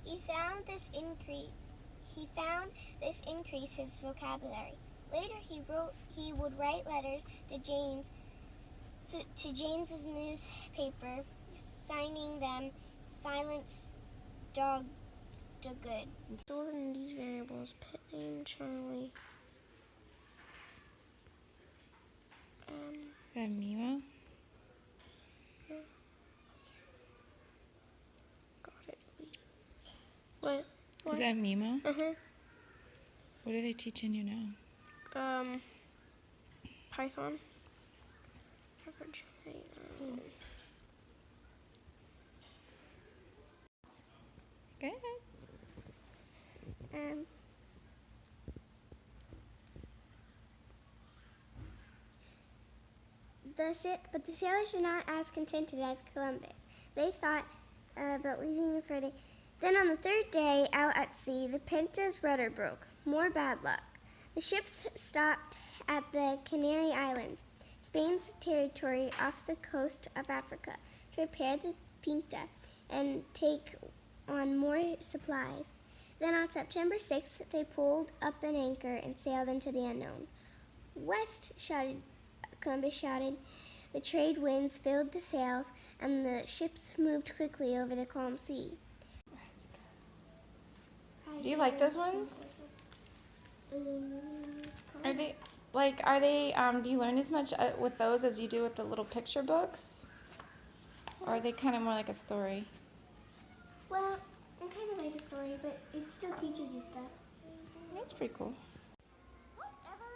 He found this increased his vocabulary. Later he would write letters to James's newspaper, signing them Silence Dog to Good. Stored in these variables, pet name Charlie. Is that Mimo? Yeah. Got it. What? Is that Mimo? Uh-huh. What are they teaching you now? Python. Good. But the sailors were not as contented as Columbus. They thought about leaving the Friday. Then on the third day out at sea, the Pinta's rudder broke. More bad luck. The ships stopped at the Canary Islands, Spain's territory off the coast of Africa, to repair the Pinta and take on more supplies. Then on September 6th, they pulled up an anchor and sailed into the unknown. West, Columbus shouted. The trade winds filled the sails, and the ships moved quickly over the calm sea. Do you like those ones? Are they, do you learn as much with those as you do with the little picture books? Or are they kind of more like a story? Well, they're kind of like a story, but it still teaches you stuff. That's pretty cool. Whatever.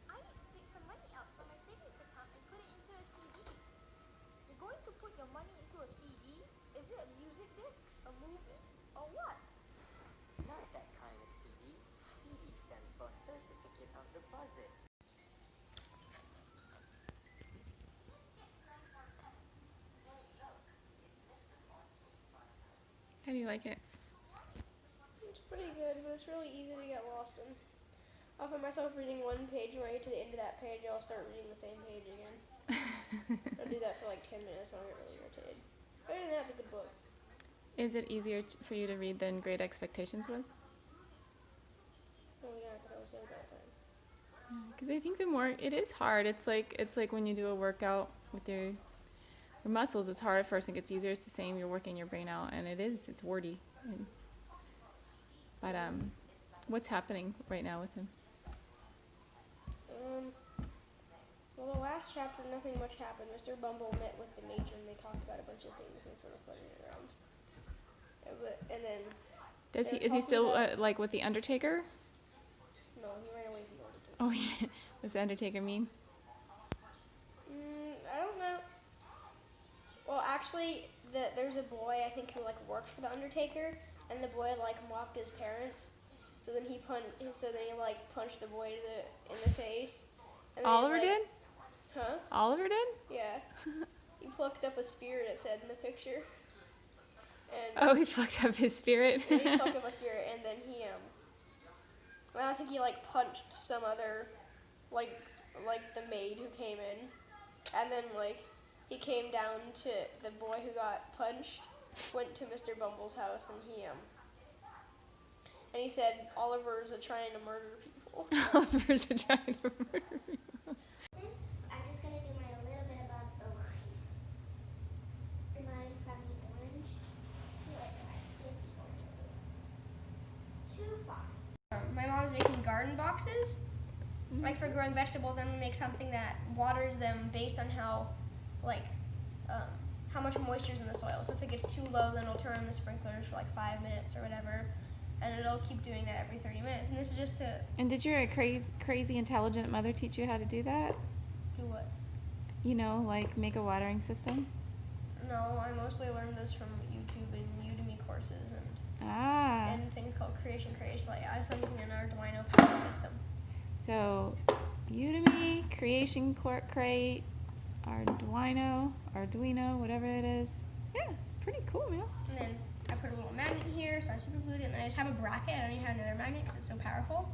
I need to take some money out from my savings account and put it into a CD. You're going to put your money into a CD? Is it a music disc, a movie, or what? Not that kind of CD. CD stands for Certificate of Deposit. Let's get Grandpa 10. Hey, look. It's Mr. Fonts in front of us. How do you like it? It's pretty good, but it's really easy to get lost in. I'll find myself reading one page, and when I get to the end of that page, I'll start reading the same page again. I'll do that for like 10 minutes, and I'll get really irritated. But other than that, it's a good book. Is it easier for you to read than Great Expectations was? Oh yeah, because I was so bad at that. Because I think the more, it is hard. It's like when you do a workout with your muscles, it's hard at first and it gets easier. It's the same, you're working your brain out, and it's wordy. But what's happening right now with him? Well, the last chapter, nothing much happened. Mr. Bumble met with the matron, and they talked about a bunch of things, and they sort of floated it around. And then... Is he still like with the Undertaker? No, he ran away from the Undertaker. Oh yeah, was the Undertaker mean? I don't know. Well, actually, there's a boy, I think, who worked for the Undertaker, and the boy mocked his parents. So then he punched the boy in the face. And Oliver did? Huh? Oliver did? Yeah. He plucked up a spirit, it said in the picture. And oh, he plucked up his spirit. yeah, he plucked up a spirit, and then he I think he punched some other the maid who came in, and then he came down to the boy who got punched, went to Mr. Bumble's house, and he said Oliver's trying to murder people. Oliver's trying to murder people. I'm just going to do mine a little bit above the line. The line from the orange to the orange. Too far. My mom's making garden boxes, for growing vegetables. Then we make something that waters them based on how much moisture is in the soil. So if it gets too low, then it'll turn on the sprinklers for 5 minutes or whatever, and it'll keep doing that every 30 minutes. And this is just to And did your crazy intelligent mother teach you how to do that? do what? You know, make a watering system? No, I mostly learned this from YouTube and Udemy courses and things called Creation. I'm using an Arduino power system. So, Udemy, Creation Crate, Arduino, whatever it is. Yeah, pretty cool, man. And then I put a little magnet here, so I super glued it, and then I just have a bracket. I don't even have another magnet because it's so powerful.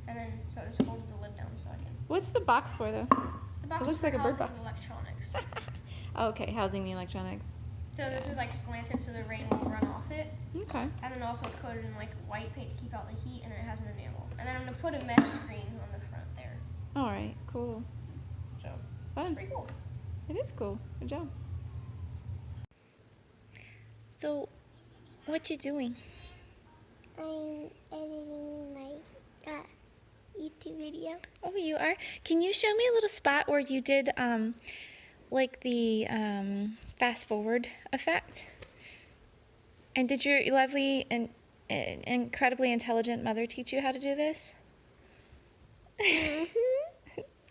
And then, so it just holds the lid down so I can... What's the box for, though? The box It looks is like for a bird housing box. electronics. Okay, housing the electronics. So this is like slanted so the rain won't run off it. Okay. And then also it's coated in like white paint to keep out the heat, and then it has an enamel. And then I'm gonna put a mesh screen on the front there. All right. Cool. So Fun. it's pretty cool. It is cool. Good job. So, what you doing? I'm editing my YouTube video. Oh, you are? Can you show me a little spot where you did, like the fast forward effect? And did your lovely and incredibly intelligent mother teach you how to do this?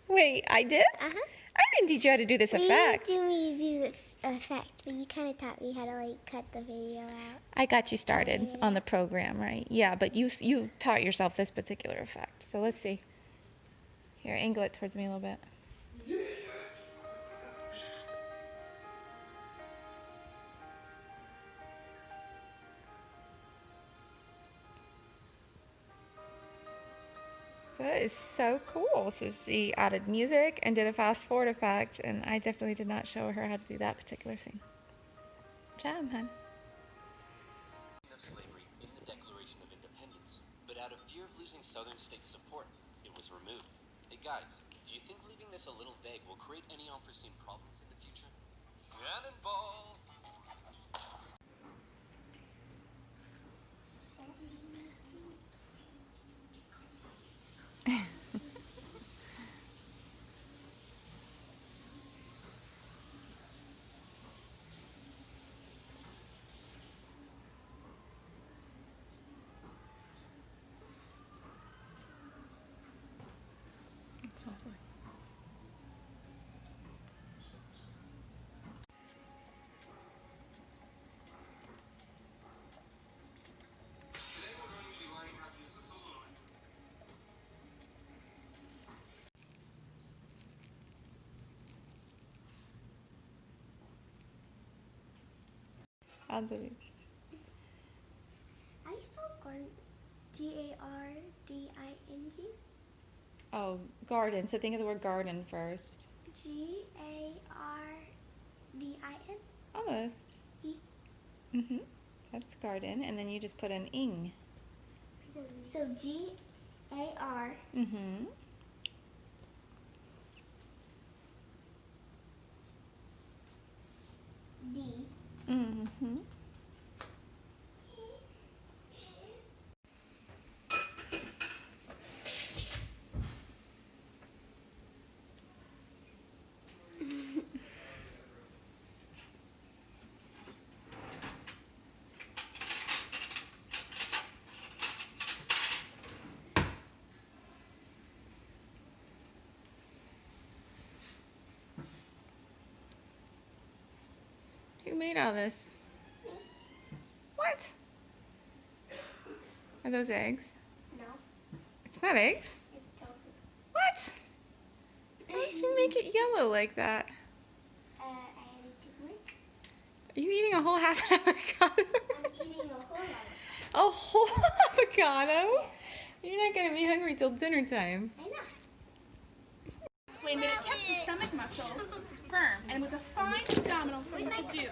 Wait, I did? Uh-huh. I didn't teach you how to do this effect. You didn't do me the effect, but you kind of taught me how to like cut the video out. I got you started on the program, right? Yeah, but you taught yourself this particular effect. So let's see. Here, angle it towards me a little bit. So that is so cool. So she added music and did a fast forward effect, and I definitely did not show her how to do that particular thing. Good job, hon. Of slavery in the Declaration of Independence, but out of fear of losing Southern states' support, it was removed. Hey guys, do you think leaving this a little vague will create any unforeseen problems in the future? Cannonball! That's lovely. I'll do it. I spelled garden, Garding. Oh, garden. So think of the word garden first. Gardin. Almost. E. Mm-hmm. That's garden. And then you just put an ing. So Gar. Mm-hmm. D. Mm-hmm. Who made all this? What? Are those eggs? No, It's not eggs. it's tofu. What? Why did you make it yellow like that? I added turmeric. Are you eating a whole half an avocado? I'm eating a whole lot. A whole avocado? Yes. You're not gonna be hungry till dinner time. I know. Explained that it kept the stomach muscles firm and was a fine abdominal thing to do.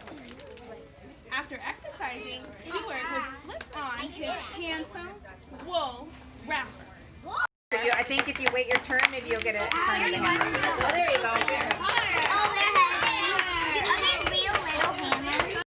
After exercising, Stuart would slip on his handsome wool wrapper. I think if you wait your turn, maybe you'll get a turn of the hand. Oh, there you go.